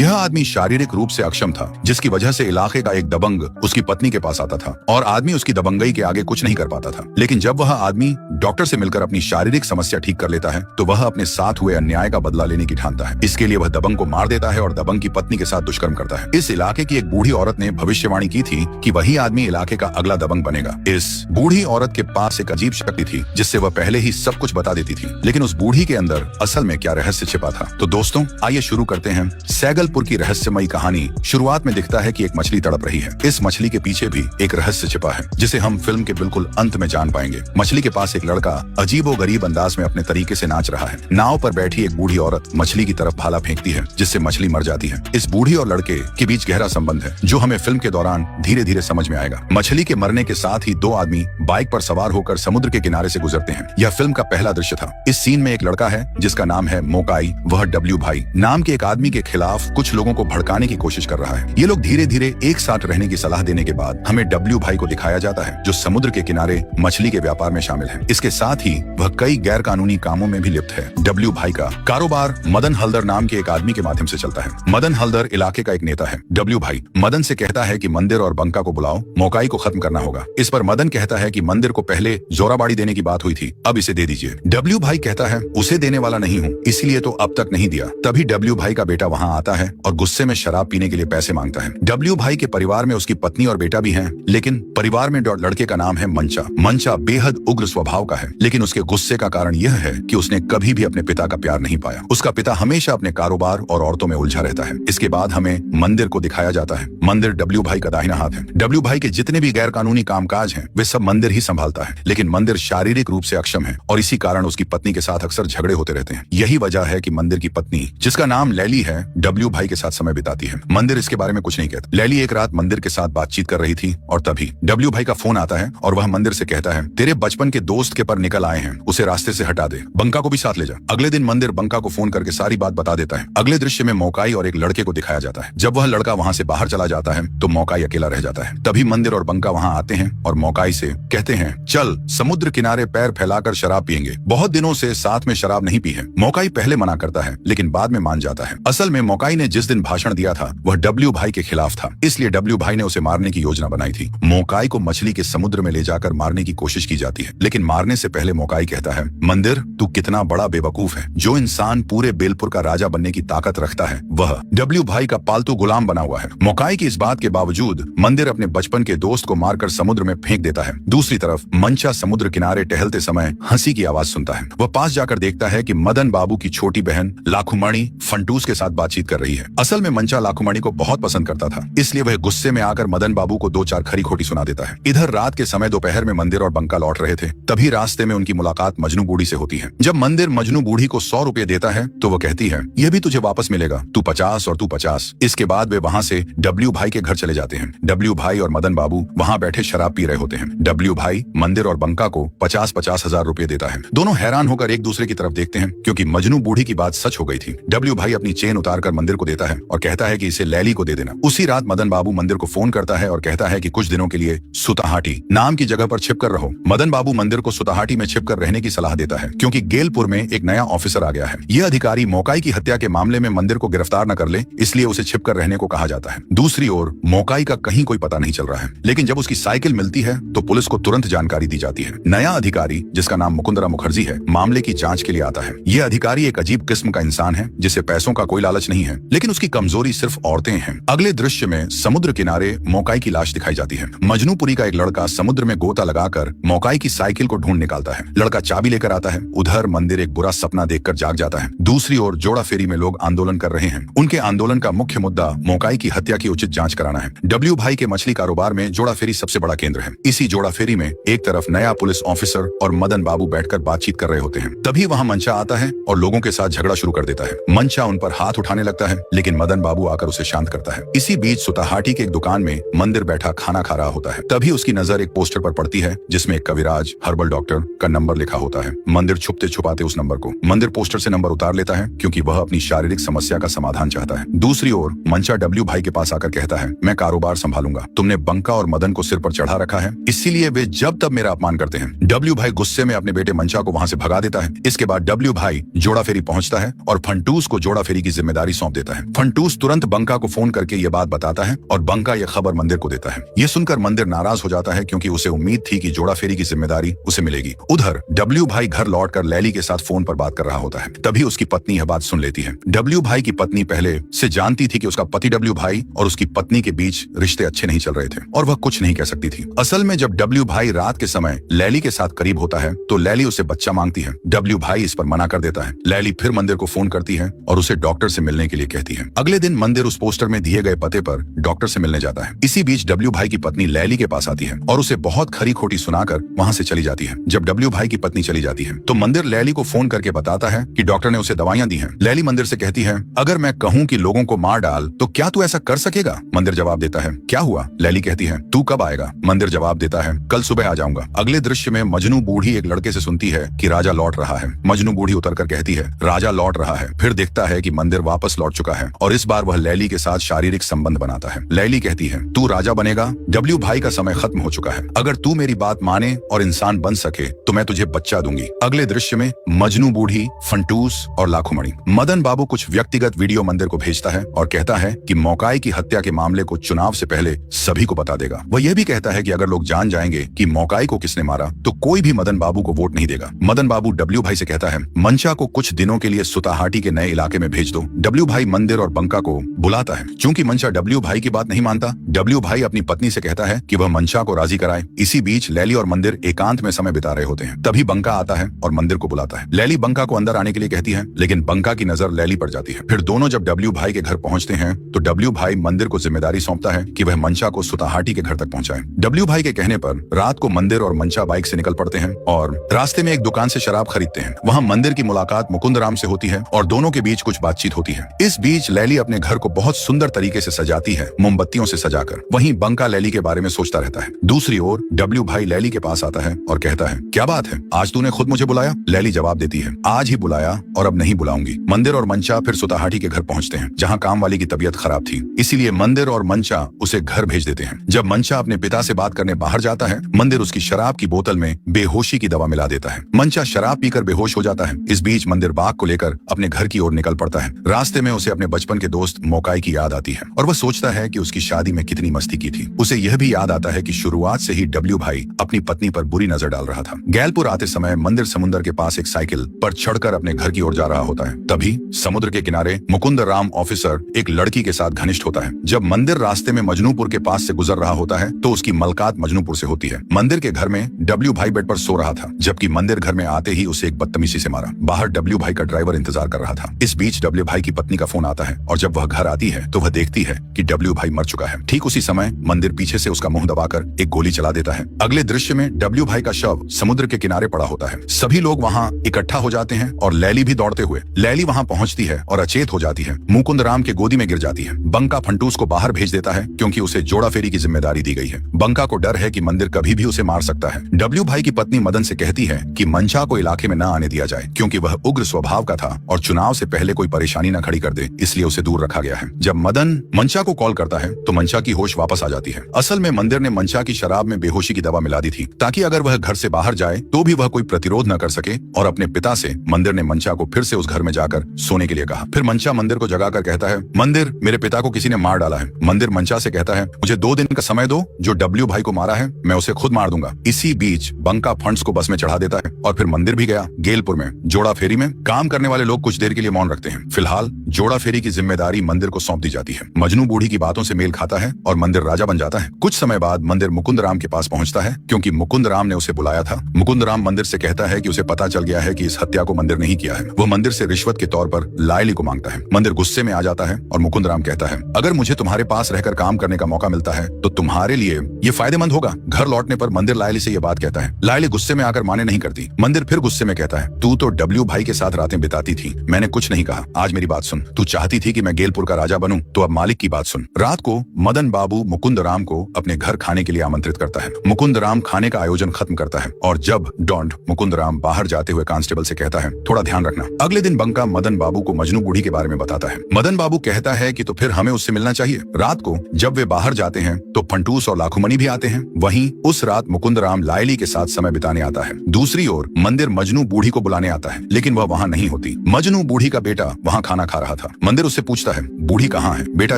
यह आदमी शारीरिक रूप से अक्षम था, जिसकी वजह से इलाके का एक दबंग उसकी पत्नी के पास आता था और आदमी उसकी दबंगई के आगे कुछ नहीं कर पाता था। लेकिन जब वह आदमी डॉक्टर से मिलकर अपनी शारीरिक समस्या ठीक कर लेता है तो वह अपने साथ हुए अन्याय का बदला लेने की ठानता है। इसके लिए वह दबंग को मार देता है और दबंग की पत्नी के साथ दुष्कर्म करता है। इस इलाके की एक बूढ़ी औरत ने भविष्यवाणी की थी कि वही आदमी इलाके का अगला दबंग बनेगा। इस बूढ़ी औरत के पास एक अजीब शक्ति थी जिससे वह पहले ही सब कुछ बता देती थी। लेकिन उस बूढ़ी के अंदर असल में क्या रहस्य छिपा था? तो दोस्तों आइए शुरू करते हैं सैगलपुर की रहस्यमयी कहानी। शुरुआत में दिखता है कि एक मछली तड़प रही है। इस मछली के पीछे भी एक रहस्य छिपा है जिसे हम फिल्म के बिल्कुल अंत में जान पाएंगे। मछली के पास एक लड़का अजीबोगरीब अंदाज में अपने तरीके से नाच रहा है। नाव पर बैठी एक बूढ़ी औरत मछली की तरफ भाला फेंकती है जिससे मछली मर जाती है। इस बूढ़ी और लड़के के बीच गहरा संबंध है जो हमें फिल्म के दौरान धीरे धीरे समझ में आएगा। मछली के मरने के साथ ही दो आदमी बाइक पर सवार होकर समुद्र के किनारे से गुजरते हैं। यह फिल्म का पहला दृश्य था। इस सीन में एक लड़का है जिसका नाम है मोकाई। वह डब्ल्यू भाई नाम के एक आदमी के खिलाफ कुछ लोगों को भड़काने की कोशिश कर रहा है। ये लोग धीरे धीरे एक साथ रहने की सलाह देने के बाद हमें डब्ल्यू भाई को दिखाया जाता है जो समुद्र के किनारे मछली के व्यापार में शामिल है। इसके साथ ही वह कई गैर कानूनी कामों में भी लिप्त है। डब्ल्यू भाई का कारोबार मदन हल्दर नाम के एक आदमी के माध्यम से चलता है। मदन हल्दर इलाके का एक नेता है। डब्ल्यू भाई मदन से कहता है कि मंदिर और बंका को बुलाओ, मोकाई को खत्म करना होगा। इस पर मदन कहता है कि मंदिर को पहले जोराबाड़ी देने की बात हुई थी, अब इसे दे दीजिए। डब्ल्यू भाई कहता है उसे देने वाला नहीं हूँ, इसलिए तो अब तक नहीं दिया। तभी डब्ल्यू भाई का बेटा वहाँ आता है और गुस्से में शराब पीने के लिए पैसे मांगता है। डब्ल्यू भाई के परिवार में उसकी पत्नी और बेटा भी हैं, लेकिन परिवार में लड़के का नाम है मंचा। मंचा बेहद उग्र स्वभाव का है, लेकिन उसके गुस्से का कारण यह है कि उसने कभी भी अपने पिता का प्यार नहीं पाया। उसका पिता हमेशा अपने कारोबार और औरतों में उलझा रहता है। इसके बाद हमें मंदिर को दिखाया जाता है। मंदिर डब्ल्यू भाई का दाहिना हाथ है। डब्ल्यू भाई के जितने भी गैर कानूनी कामकाज हैं वे सब मंदिर ही संभालता है, लेकिन मंदिर शारीरिक रूप से अक्षम है और इसी कारण उसकी पत्नी के साथ अक्सर झगड़े होते रहते हैं। यही वजह है कि मंदिर की पत्नी, जिसका नाम लैली है, डब्ल्यू भाई के साथ समय बिताती है। मंदिर इसके बारे में कुछ नहीं कहता। लैली एक रात मंदिर के साथ बातचीत कर रही थी और तभी डब्ल्यू भाई का फोन आता है और वह मंदिर से कहता है तेरे बचपन के दोस्त के पर निकल आए हैं, उसे रास्ते से हटा दे, बंका को भी साथ ले जा। अगले दिन मंदिर बंका को फोन करके सारी बात बता देता है। अगले दृश्य में मोकाई और एक लड़के को दिखाया जाता है। जब वह लड़का वहाँ से बाहर चला जाता है तो मोकाई अकेला रह जाता है। तभी मंदिर और बंका वहाँ आते हैं और मोकाई से कहते हैं चल समुद्र किनारे पैर फैलाकर शराब पियेंगे, बहुत दिनों से साथ में शराब नहीं पी है। मोकाई पहले मना करता है लेकिन बाद में मान जाता है। असल में मोकाई ने जिस दिन भाषण दिया था वह डब्ल्यू भाई के खिलाफ था, इसलिए डब्ल्यू भाई ने उसे मारने की योजना बनाई थी। मोकाई को मछली के समुद्र में ले जाकर मारने की कोशिश की जाती है, लेकिन मारने से पहले मोकाई कहता है मंदिर तू कितना बड़ा बेवकूफ है। जो इंसान पूरे बेलपुर का राजा बनने की ताकत रखता है वह डब्ल्यू भाई का पालतू गुलाम बना हुआ है। मोकाई की इस बात के बावजूद मंदिर अपने बचपन के दोस्त को मारकर समुद्र में फेंक देता है। दूसरी तरफ मंचा समुद्र किनारे टहलते समय हंसी की आवाज सुनता है। वह पास जाकर देखता है कि मदन बाबू की छोटी बहन लाखुमणि फंटूस के साथ बातचीत कर रही है। असल में मंचा लाखुमणि को बहुत पसंद करता था, इसलिए वह गुस्से में आकर मदन बाबू को दो चार खरी खोटी सुना देता है। इधर रात के समय दोपहर में मंदिर और बंका लौट रहे थे, तभी रास्ते में उनकी मुलाकात मजनू बूढ़ी से होती है। जब मंदिर मजनू बूढ़ी को 100 रुपए देता है तो वो कहती है यह भी तुझे वापस मिलेगा, तू 50 और तू 50। इसके बाद वे वहाँ से डब्ल्यू भाई के घर चले जाते हैं। डब्ल्यू भाई और मदन बाबू वहाँ बैठे शराब पी रहे होते हैं। डब्ल्यू भाई मंदिर और बंका को 50-50 हजार रुपए देता है। दोनों हैरान होकर एक दूसरे की तरफ देखते हैं क्योंकि मजनू बूढ़ी की बात सच हो गई थी। डब्ल्यू भाई अपनी चेन उतारकर मंदिर को देता है और कहता है कि इसे लैली को दे देना। उसी रात मदन बाबू मंदिर को फोन करता है और कहता है कि कुछ दिनों के लिए सुताहाटी नाम की जगह पर छिपकर रहो। मदन बाबू मंदिर को सुताहाटी में छिपकर रहने की सलाह देता है क्योंकि गेलपुर में एक नया ऑफिसर आ गया है। यह अधिकारी मोकाई की हत्या के मामले में मंदिर को गिरफ्तार न कर ले, इसलिए उसे छिपकर रहने को कहा जाता है। दूसरी ओर मोकाई का कहीं कोई पता नहीं चल रहा है, लेकिन जब उसकी साइकिल मिलती है तो पुलिस को तुरंत जानकारी दी जाती है। नया अधिकारी, जिसका नाम मुकुंदरा मुखर्जी है, मामले की जांच के लिए आता है। यह अधिकारी एक अजीब किस्म का इंसान है जिसे पैसों का कोई लालच नहीं है, लेकिन उसकी कमजोरी सिर्फ औरतें हैं। अगले दृश्य में समुद्र किनारे मोकाई की लाश दिखाई जाती है। मजनूपुरी का एक लड़का समुद्र में गोता लगाकर मोकाई की साइकिल को ढूंढ निकालता है। लड़का चाबी लेकर आता है। उधर मंदिर एक बुरा सपना देखकर जाग जाता है। दूसरी ओर जोड़ा फेरी में लोग आंदोलन कर रहे हैं। उनके आंदोलन का मुख्य मुद्दा मोकाई की हत्या की उचित जांच कराना है। डब्ल्यू भाई के मछली कारोबार में जोड़ा फेरी सबसे बड़ा केंद्र है। इसी जोड़ा फेरी में एक तरफ नया पुलिस ऑफिसर और मदन बाबू बैठकर बातचीत कर रहे होते हैं। तभी वहाँ मंचा आता है और लोगों के साथ झगड़ा शुरू कर देता है। मंचा उन पर हाथ उठाने लगता है, लेकिन मदन बाबू आकर उसे शांत करता है। इसी बीच सुताहाटी की एक दुकान में मंदिर बैठा खाना खा रहा होता है। तभी उसकी नजर एक पोस्टर पर पड़ती है जिसमें एक कविराज हर्बल डॉक्टर का नंबर लिखा होता है। मंदिर छुपते छुपाते उस नंबर को मंदिर पोस्टर से नंबर उतार लेता है क्योंकि वह अपनी शारीरिक समस्या का समाधान चाहता है। दूसरी ओर मंचा डब्ल्यू भाई के पास आकर कहता है मैं कारोबार संभालूंगा, तुमने बंका और मदन को सिर पर चढ़ा रखा है, इसीलिए वे जब तब मेरा अपमान करते हैं। डब्ल्यू भाई गुस्से में अपने बेटे मंचा को वहां से भगा देता है। इसके बाद डब्ल्यू भाई जोड़ा फेरी पहुंचता है और फंटूस को जोड़ा फेरी की जिम्मेदारी सौंप देता है। जाता है। फंटूस तुरंत बंका को फोन करके ये बात बताता है और बंका ये खबर मंदिर को देता है। ये सुनकर मंदिर नाराज हो जाता है क्योंकि उसे उम्मीद थी कि जोड़ा फेरी की जिम्मेदारी उसे मिलेगी। उधर डब्ल्यू भाई घर लौटकर लैली के साथ फोन पर बात कर रहा होता है। तभी उसकी पत्नी यह बात सुन लेती है। डब्ल्यू भाई की पत्नी पहले से जानती थी कि उसका पति डब्ल्यू भाई और उसकी पत्नी के बीच रिश्ते अच्छे नहीं चल रहे थे और वह कुछ नहीं कह सकती थी। असल में जब डब्ल्यू भाई रात के समय लैली के साथ करीब होता है तो लैली उसे बच्चा मांगती है। डब्ल्यू भाई इस पर मना कर देता है। लैली फिर मंदिर को फोन करती है और उसे डॉक्टर से मिलने के लिए कहती है। अगले दिन मंदिर उस पोस्टर में दिए गए पते पर डॉक्टर से मिलने जाता है। इसी बीच डब्ल्यू भाई की पत्नी लैली के पास आती है और उसे बहुत खरी खोटी सुनाकर वहां से चली जाती है। जब डब्ल्यू भाई की पत्नी चली जाती है तो मंदिर लैली को फोन करके बताता है कि डॉक्टर ने उसे दवाइयां दी हैं। लैली मंदिर से कहती है, अगर मैं कहूं कि लोगों को मार डाल तो क्या तू ऐसा कर सकेगा? मंदिर जवाब देता है, क्या हुआ? लैली कहती है, तू कब आएगा? मंदिर जवाब देता है, कल सुबह आ जाऊंगा। अगले दृश्य में मजनू बूढ़ी एक लड़के से सुनती है कि राजा लौट रहा है। मजनू बूढ़ी उतरकर कहती है, राजा लौट रहा है। फिर देखता है कि मंदिर वापस लौट चुका है और इस बार वह लैली के साथ शारीरिक संबंध बनाता है। लैली कहती है, तू राजा बनेगा? डब्ल्यू भाई का समय खत्म हो चुका है। अगर तू मेरी बात माने और इंसान बन सके तो मैं तुझे बच्चा दूंगी। अगले दृश्य में मजनू बूढ़ी, फंटूस और लाखोमणि। मदन बाबू कुछ व्यक्तिगत वीडियो मंदिर को भेजता है और कहता है कि मौकाई की हत्या के मामले को चुनाव से पहले सभी को बता देगा। वह यह भी कहता है कि अगर लोग जान जाएंगे कि मौकाई को किसने मारा तो कोई भी मदन बाबू को वोट नहीं देगा। मदन बाबू डब्ल्यू भाई से कहता है, मंचा को कुछ दिनों के लिए सुताहाटी के नए इलाके में भेज दो। डब्ल्यू भाई मंदिर और बंका को बुलाता है। चूंकि मंचा डब्ल्यू भाई की बात नहीं मानता, डब्ल्यू भाई अपनी पत्नी से कहता है कि वह मंचा को राजी कराए। इसी बीच लैली और मंदिर एकांत में समय बिता रहे होते हैं। तभी बंका आता है और मंदिर को बुलाता है। लैली बंका को अंदर आने के लिए कहती है, लेकिन बंका की नजर लैली पर जाती है। फिर दोनों जब डब्ल्यू भाई के घर पहुंचते हैं तो डब्ल्यू भाई मंदिर को जिम्मेदारी सौंपता है कि वह मंचा को सुताहाटी के घर तक पहुंचाए। डब्ल्यू भाई के कहने पर रात को मंदिर और मंचा बाइक से निकल पड़ते हैं और रास्ते में एक दुकान से शराब खरीदते हैं। वहां मंदिर की मुलाकात मुकुंद राम से होती है और दोनों के बीच कुछ बातचीत होती है। इस बीच लैली अपने घर को बहुत सुंदर तरीके से सजाती है, मोमबत्तियों से सजाकर। वहीं बंका लैली के बारे में सोचता रहता है। दूसरी ओर डब्ल्यू भाई लैली के पास आता है और कहता है, क्या बात है, आज तूने खुद मुझे बुलाया? लैली जवाब देती है, आज ही बुलाया और अब नहीं बुलाऊंगी। मंदिर और मंचा फिर सुताहाटी के घर पहुंचते हैं जहां काम वाली की तबीयत खराब थी, इसीलिए मंदिर और मंचा उसे घर भेज देते हैं। जब मंचा अपने पिता से बात करने बाहर जाता है, मंदिर उसकी शराब की बोतल में बेहोशी की दवा मिला देता है। मंचा शराब पीकर बेहोश हो जाता है। इस बीच मंदिर बाग को लेकर अपने घर की ओर निकल पड़ता है। रास्ते में उसे अपने बचपन के दोस्त मौकाई की याद आती है और वह सोचता है कि उसकी शादी में कितनी मस्ती की थी। उसे यह भी याद आता है कि शुरुआत से ही डब्ल्यू भाई अपनी पत्नी पर बुरी नजर डाल रहा था। गैलपुर आते समय मंदिर समुद्र के पास एक साइकिल पर चढ़कर अपने घर की ओर जा रहा होता है। तभी समुद्र के किनारे मुकुंद राम ऑफिसर एक लड़की के साथ घनिष्ठ होता है। जब मंदिर रास्ते में मजनूपुर के पास से गुजर रहा होता है तो उसकी मुलाकात मजनूपुर से होती है। मंदिर के घर में डब्ल्यू भाई बेड पर सो रहा था, जबकि मंदिर घर में आते ही उसे एक बदतमीजी से मारा। बाहर डब्ल्यू भाई का ड्राइवर इंतजार कर रहा था। इस बीच डब्ल्यू भाई की पत्नी का फोन आता है और जब वह घर आती है तो वह देखती है कि डब्ल्यू भाई मर चुका है। ठीक उसी समय मंदिर पीछे से उसका मुंह दबाकर एक गोली चला देता है। अगले दृश्य में डब्ल्यू भाई का शव समुद्र के किनारे पड़ा होता है। सभी लोग वहां इकट्ठा हो जाते हैं और लैली भी दौड़ते हुए। लैली वहां पहुंचती है और अचेत हो जाती है। मुकुंद राम के गोदी में गिर जाती है। बंका फंटूस को बाहर भेज देता है क्योंकि उसे जोड़ा फेरी की जिम्मेदारी दी गई है। बंका को डर है कि मंदिर कभी भी उसे मार सकता है। डब्ल्यू भाई की पत्नी मदन से कहती है कि मंचा को इलाके में न आने दिया जाए क्योंकि वह उग्र स्वभाव का था और चुनाव से पहले कोई परेशानी न खड़ी कर दे, इसलिए उसे दूर रखा गया है। जब मदन मंचा को कॉल करता है तो मंचा की होश वापस आ जाती है। असल में मंदिर ने मंचा की शराब में बेहोशी की दवा मिला दी थी ताकि अगर वह घर से बाहर जाए तो भी वह कोई प्रतिरोध न कर सके और अपने पिता से मंदिर ने मंचा को फिर से उस घर में जाकर सोने के लिए कहा। फिर मंचा मंदिर को जगाकर कहता है, मंदिर, मेरे पिता को किसी ने मार डाला है। मंदिर मंचा से कहता है, मुझे 2 दिन का समय दो, जो डब्ल्यू भाई को मारा है मैं उसे खुद मार दूंगा। इसी बीच बंका फंड्स को बस में चढ़ा देता है और फिर मंदिर भी गया। गेलपुर में जोड़ा फेरी में काम करने वाले लोग कुछ देर के लिए मौन रखते हैं। फिलहाल जोड़ा फेरी की जिम्मेदारी मंदिर को सौंप दी जाती है। मजनू बूढ़ी की बातों से मेल खाता है और मंदिर राजा बन जाता है। कुछ समय बाद मंदिर मुकुंद राम के पास पहुंचता है क्योंकि मुकुंद राम ने उसे बुलाया था। मुकुंद राम मंदिर से कहता है कि उसे पता चल गया है कि इस हत्या को मंदिर नहीं किया है। वह मंदिर से रिश्वत के तौर पर लायली को मांगता है। मंदिर गुस्से में आ जाता है और मुकुंद राम कहता है, अगर मुझे तुम्हारे पास रहकर काम करने का मौका मिलता है तो तुम्हारे लिए ये फायदेमंद होगा। घर लौटने पर मंदिर लायली से ये बात कहता है। लायली गुस्से में आकर माने नहीं करती। मंदिर फिर गुस्से में कहता है, तू तो डब्ल्यू भाई के साथ रातें बिताती थी, मैंने कुछ नहीं कहा। आज मेरी बात सुन, तू चाहती थी कि मैं गेलपुर का राजा बनूं, तो अब मालिक की बात सुन। रात को मदन बाबू मुकुंद राम को अपने घर खाने के लिए आमंत्रित करता है। मुकुंद राम खाने का आयोजन खत्म करता है और जब डॉन मुकुंद राम बाहर जाते हुए कांस्टेबल से कहता है, थोड़ा ध्यान रखना। अगले दिन बंका मदन बाबू को मजनू बूढ़ी के बारे में बताता है। मदन बाबू कहता है कि तो फिर हमें उससे मिलना चाहिए। रात को जब वे बाहर जाते हैं तो फंटूस और लाखुमणि भी आते हैं। वहीं उस रात मुकुंद राम लायली के साथ समय बिताने आता है। दूसरी ओर मंदिर मजनू बूढ़ी को बुलाने आता है, लेकिन वह वहां नहीं होती। मजनू बूढ़ी का बेटा वहां खाना खा रहा था। था। मंदिर उससे पूछता है, बूढ़ी कहाँ है? बेटा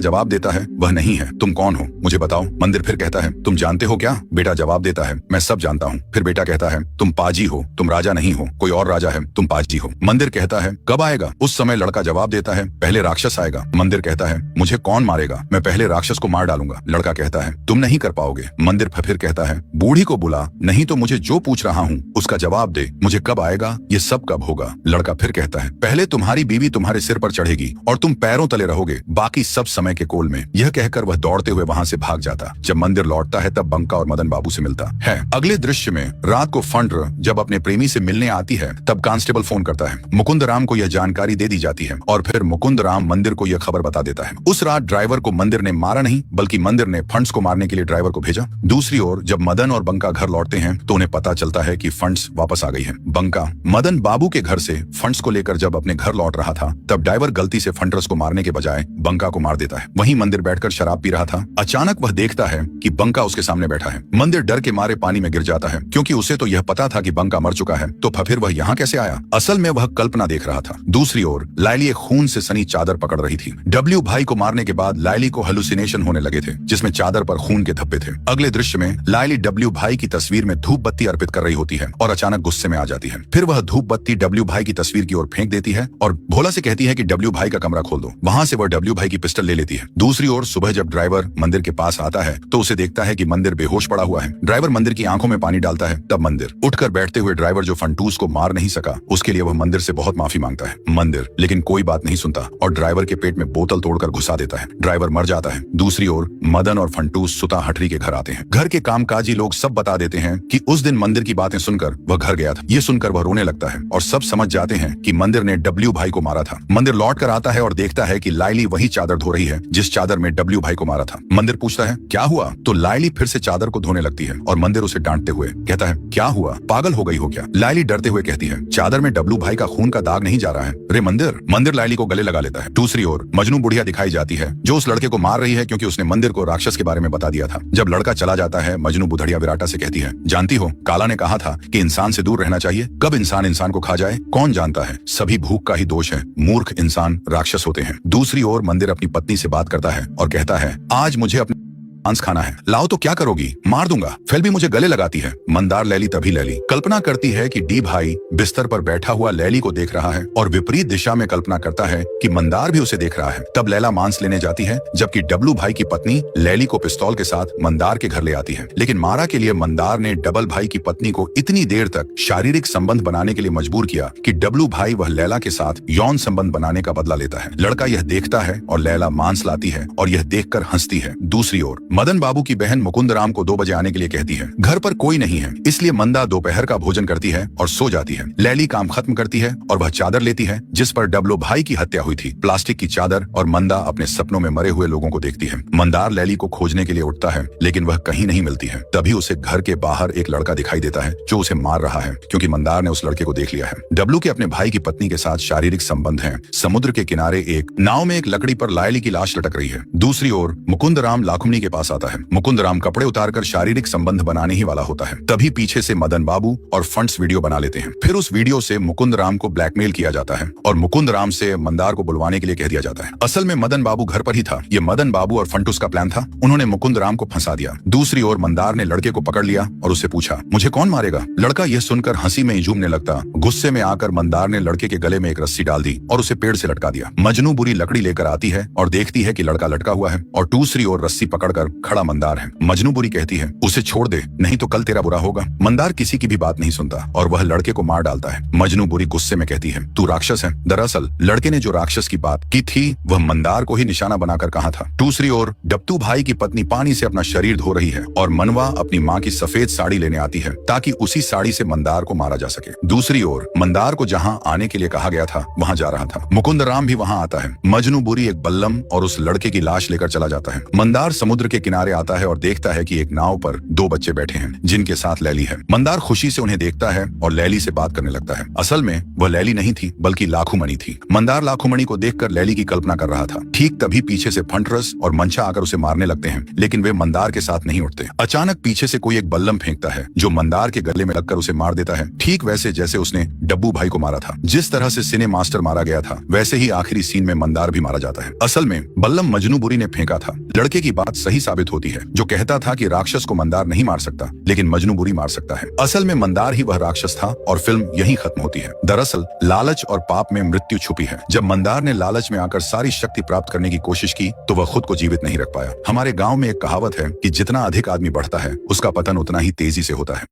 जवाब देता है, वह नहीं है। तुम कौन हो, मुझे बताओ। मंदिर फिर कहता है, तुम जानते हो क्या? बेटा जवाब देता है, मैं सब जानता हूँ। फिर बेटा कहता है, तुम पाजी हो, तुम राजा नहीं हो, कोई और राजा है, तुम पाजी हो। मंदिर कहता है, कब आएगा? उस समय लड़का जवाब देता है, पहले राक्षस आएगा। मंदिर कहता है, मुझे कौन मारेगा? मैं पहले राक्षस को मार डालूंगा। लड़का कहता है, तुम नहीं कर पाओगे। मंदिर फिर कहता है, बूढ़ी को बुला, नहीं तो मुझे जो पूछ रहा हूँ उसका जवाब दे। मुझे कब आएगा, ये सब कब होगा? लड़का फिर कहता है, पहले तुम्हारी बीवी तुम्हारे सिर पर चढ़ेगी और तुम पैरों तले रहोगे, बाकी सब समय के कोल में। यह कहकर वह दौड़ते हुए वहां से भाग जाता। जब मंदिर लौटता है तब बंका और मदन बाबू से मिलता है। अगले दृश्य में रात को फंड्र जब अपने प्रेमी से मिलने आती है तब कांस्टेबल फोन करता है। मुकुंद राम को यह जानकारी दे दी जाती है और फिर मुकुंद राम मंदिर को यह खबर बता देता है। उस रात ड्राइवर को मंदिर ने मारा नहीं, बल्कि मंदिर ने फंड्स को मारने के लिए ड्राइवर को भेजा। दूसरी ओर जब मदन और बंका घर लौटते हैं तो उन्हें पता चलता है कि फंड्स वापस आ गई है। बंका मदन बाबू के घर से फंड्स को लेकर जब अपने घर लौट रहा था तब ड्राइवर गलती से फंडर्स को मारने के बजाय बंका को मार देता है। वहीं मंदिर बैठकर शराब पी रहा था। अचानक वह देखता है कि बंका उसके सामने बैठा है। मंदिर डर के मारे पानी में गिर जाता है, क्योंकि उसे तो यह पता था कि बंका मर चुका है, तो फिर वह यहाँ कैसे आया? असल में वह कल्पना देख रहा था। दूसरी ओर लाइली एक खून से सनी चादर पकड़ रही थी। डब्ल्यू भाई को मारने के बाद लाइली को हेलुसिनेशन होने लगे थे, जिसमें चादर पर खून के धब्बे थे। अगले दृश्य में लाइली डब्ल्यू भाई की तस्वीर में धूप बत्ती अर्पित कर रही होती है और अचानक गुस्से में आ जाती है। फिर वह धूप बत्ती डब्ल्यू भाई की तस्वीर की ओर फेंक देती है और भोला से कहती है कि डब्ल्यू भाई का कमरा खोल दो। वहां से वह डब्ल्यू भाई की पिस्टल ले लेती है। दूसरी ओर सुबह जब ड्राइवर मंदिर के पास आता है तो उसे देखता है कि मंदिर बेहोश पड़ा हुआ है। ड्राइवर मंदिर की आंखों में पानी डालता है। तब मंदिर उठकर बैठते हुए ड्राइवर जो फंटूस को मार नहीं सका उसके लिए वह मंदिर से बहुत माफी मांगता है। मंदिर लेकिन कोई बात नहीं सुनता और ड्राइवर के पेट में बोतल तोड़कर घुसा देता है। ड्राइवर मर जाता है। दूसरी ओर मदन और फंटूस सुता हटरी के घर आते हैं। घर के कामकाजी लोग सब बता देते हैं कि उस दिन मंदिर की बातें सुनकर वह घर गया था। ये सुनकर वह रोने लगता है और सब समझ जाते हैं कि मंदिर ने डब्ल्यू भाई को मारा था। मंदिर लौट कर आता है और देखता है कि लाइली वही चादर धो रही है जिस चादर में डब्ल्यू भाई को मारा था। मंदिर पूछता है, क्या हुआ? तो लाइली फिर से चादर को धोने लगती है और मंदिर उसे डांटते हुए कहता है, क्या हुआ, पागल हो गई हो क्या? लाइली डरते हुए कहती है, चादर में डब्ल्यू भाई का खून का दाग नहीं जा रहा है। रे मंदिर लाइली को गले लगा लेता है। दूसरी ओर मजनू बुढ़िया दिखाई जाती है जो उस लड़के को मार रही है, क्योंकि उसने मंदिर को राक्षस के बारे में बता दिया था। जब लड़का चला जाता है मजनू बुढ़िया विराटा से कहती है, जानती हो काला ने कहा था कि इंसान से दूर रहना चाहिए। कब इंसान इंसान को खा जाए कौन जानता है। सभी भूख का ही दोष है। मूर्ख इंसान राक्षस होते हैं। दूसरी ओर मंदिर अपनी पत्नी से बात करता है और कहता है, आज मुझे अपने मांस खाना है, लाओ तो क्या करोगी? मार दूंगा। फिर भी मुझे गले लगाती है। मंदार लैली तभी लैली कल्पना करती है कि डी भाई बिस्तर पर बैठा हुआ लैली को देख रहा है और विपरीत दिशा में कल्पना करता है कि मंदार भी उसे देख रहा है। तब लैला मांस लेने जाती है, जबकि डब्लू भाई की पत्नी लैली को पिस्तौल के साथ मंदार के घर ले आती है। लेकिन मारा के लिए मंदार ने डबल भाई की पत्नी को इतनी देर तक शारीरिक संबंध बनाने के लिए मजबूर किया कि डब्लू भाई वह लैला के साथ यौन संबंध बनाने का बदला लेता है। लड़का यह देखता है और लैला मांस लाती है और यह देखकर हंसती है। दूसरी ओर मदन बाबू की बहन मुकुंद राम को 2 बजे आने के लिए कहती है। घर पर कोई नहीं है, इसलिए मंदा दोपहर का भोजन करती है और सो जाती है। लैली काम खत्म करती है और वह चादर लेती है जिस पर डब्लो भाई की हत्या हुई थी, प्लास्टिक की चादर, और मंदा अपने सपनों में मरे हुए लोगों को देखती है। मंदार लैली को खोजने के लिए उठता है लेकिन वह कहीं नहीं मिलती है। तभी उसे घर के बाहर एक लड़का दिखाई देता है जो उसे मार रहा है, क्योंकि मंदार ने उस लड़के को देख लिया है। डब्लू के अपने भाई की पत्नी के साथ शारीरिक संबंध है। समुद्र के किनारे एक नाव में एक लकड़ी पर लायली की लाश लटक रही है। दूसरी ओर मुकुंद राम लाखुमनी के पास आता है। मुकुंद राम कपड़े उतारकर शारीरिक संबंध बनाने ही वाला होता है। तभी पीछे से मदन बाबू और फंड्स वीडियो बना लेते हैं। फिर उस वीडियो से मुकुंद राम को ब्लैकमेल किया जाता है और मुकुंद राम से मंदार को बुलवाने के लिए कह दिया जाता है। असल में मदन बाबू घर पर ही था। ये मदन बाबू और फंटूस का प्लान था। उन्होंने मुकुंद राम को फंसा दिया। दूसरी ओर मंदार ने लड़के को पकड़ लिया और उससे पूछा, मुझे कौन मारेगा? लड़का यह सुनकर हंसी में झूमने लगता। गुस्से में आकर मंदार ने लड़के के गले में एक रस्सी डाल दी और उसे पेड़ से लटका दिया। मजनू बुरी लकड़ी लेकर आती है और देखती है कि लड़का लटका हुआ है और दूसरी ओर रस्सी पकड़कर खड़ा मंदार है। मजनू बुरी कहती है, उसे छोड़ दे, नहीं तो कल तेरा बुरा होगा। मंदार किसी की भी बात नहीं सुनता और वह लड़के को मार डालता है। मजनू बुरी गुस्से में कहती है, तू राक्षस है। दरअसल लड़के ने जो राक्षस की बात की थी वह मंदार को ही निशाना बनाकर कहा था। दूसरी ओर डप्टू भाई की पत्नी पानी से अपना शरीर धो रही है और मनवा अपनी माँ की सफेद साड़ी लेने आती है ताकि उसी साड़ी से मंदार को मारा जा सके। दूसरी ओर मंदार को जहाँ आने के लिए कहा गया था वहाँ जा रहा था। मुकुंद राम भी वहाँ आता है। मजनू बुरी एक बल्लम और उस लड़के की लाश लेकर चला जाता है। मंदार समुद्र के किनारे आता है और देखता है कि एक नाव पर 2 बच्चे बैठे हैं जिनके साथ लैली है। मंदार खुशी से उन्हें देखता है और लैली से बात करने लगता है। असल में वह लैली नहीं थी बल्कि लाखूमणि थी। मंदार लाखूमणि को देखकर लैली की कल्पना कर रहा था। ठीक तभी पीछे से फंटरस और मंचा आकर उसे मारने लगते हैं, लेकिन वे मंदार के साथ नहीं उठते। अचानक पीछे से कोई एक बल्लम फेंकता है जो मंदार के गले में लगकर उसे मार देता है, ठीक वैसे जैसे उसने डब्बू भाई को मारा था। जिस तरह से सिने मास्टर मारा गया था वैसे ही आखिरी सीन में मंदार भी मारा जाता है। असल में बल्लम मजनू बुरी ने फेंका था। लड़के की बात सही साबित होती है जो कहता था कि राक्षस को मंदार नहीं मार सकता लेकिन मजनू बुरी मार सकता है। असल में मंदार ही वह राक्षस था और फिल्म यहीं खत्म होती है। दरअसल लालच और पाप में मृत्यु छुपी है। जब मंदार ने लालच में आकर सारी शक्ति प्राप्त करने की कोशिश की तो वह खुद को जीवित नहीं रख पाया। हमारे गांव में एक कहावत है कि जितना अधिक आदमी बढ़ता है उसका पतन उतना ही तेजी से होता है।